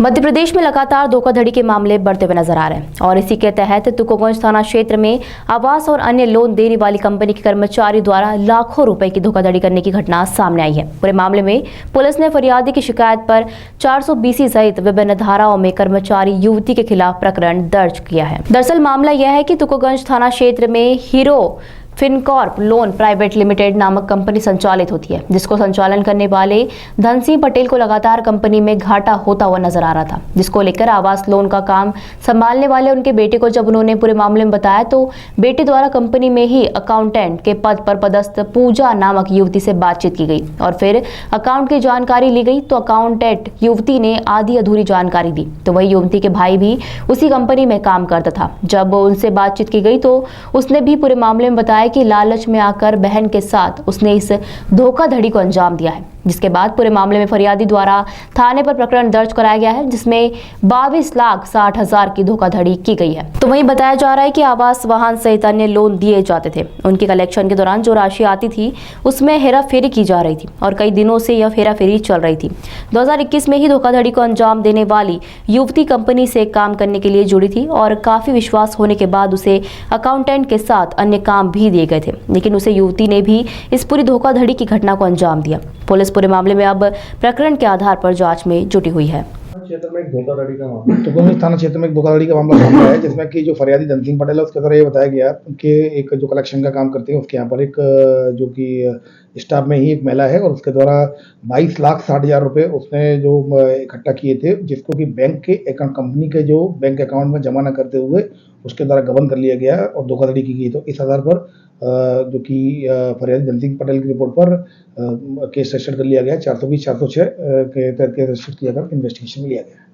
मध्य प्रदेश में लगातार धोखाधड़ी के मामले बढ़ते हुए नजर आ रहे हैं और इसी के तहत तुकोगंज थाना क्षेत्र में आवास और अन्य लोन देने वाली कंपनी के कर्मचारी द्वारा लाखों रुपए की धोखाधड़ी करने की घटना सामने आई है। पूरे मामले में पुलिस ने फरियादी की शिकायत पर 420 सहित विभिन्न धाराओं में कर्मचारी युवती के खिलाफ प्रकरण दर्ज किया है। दरअसल मामला यह है कि तुकोगंज थाना क्षेत्र में hero Fincorp loan private limited नामक कंपनी संचालित होती है, जिसको संचालन करने वाले धन सिंह पटेल को लगातार कंपनी में घाटा होता हुआ नजर आ रहा था, जिसको लेकर आवास लोन का काम संभालने वाले उनके बेटे को जब उन्होंने पूरे मामले में बताया तो बेटे द्वारा कंपनी में ही अकाउंटेंट के पद पर पदस्थ पूजा नामक युवती से बातचीत की गई और फिर अकाउंट की जानकारी ली गई तो अकाउंटेंट युवती ने आधी अधूरी जानकारी दी। तो वही युवती के भाई भी उसी कंपनी में काम करता था। जब उनसे बातचीत की गई तो उसने भी पूरे मामले में बताया कि लालच में आकर बहन के साथ उसने इस धोखाधड़ी को अंजाम दिया है, जिसके बाद पूरे मामले में फरियादी द्वारा थाने पर प्रकरण दर्ज कराया गया है, जिसमें 22,60,000 की धोखाधड़ी की गई है। तो वहीं बताया जा रहा है कि आवास वाहन सहित अन्य लोन दिए जाते थे। उनकी कलेक्शन के दौरान जो राशि आती थी उसमें हेराफेरी की जा रही थी और कई दिनों से यह हेराफेरी चल रही थी। 2021 में ही धोखाधड़ी को अंजाम देने वाली युवती कंपनी से काम करने के लिए जुड़ी थी और काफी विश्वास होने के बाद उसे अकाउंटेंट के साथ अन्य काम भी दिए गए थे, लेकिन उसे युवती ने भी इस पूरी धोखाधड़ी की घटना को अंजाम दिया। पुलिस पूरे मामले में अब प्रकरण के आधार पर जांच में जुटी हुई है। क्षेत्र में एक धोखाधड़ी का मामला तुकोगंज थाना क्षेत्र में एक धोखाधड़ी का मामला सामने आया है, जिसमें कि जो फरियादी धन सिंह पटेल है उसके द्वारा ये बताया गया कि एक जो कलेक्शन का काम करते हैं उसके यहाँ पर एक जो कि स्टाफ में ही एक महिला है और उसके द्वारा 22,60,000 रुपए उसने जो इकट्ठा किए थे, जिसको कि बैंक के अकाउंट कंपनी के जो बैंक अकाउंट में जमा न करते हुए उसके द्वारा गबन कर लिया गया और धोखाधड़ी की गई। तो इस आधार पर जो कि फरियादी धन सिंह पटेल की रिपोर्ट पर केस रजिस्टर कर लिया गया। 420-406 के तहत केस रजिस्टर किया कर इन्वेस्टिगेशन में लिया गया।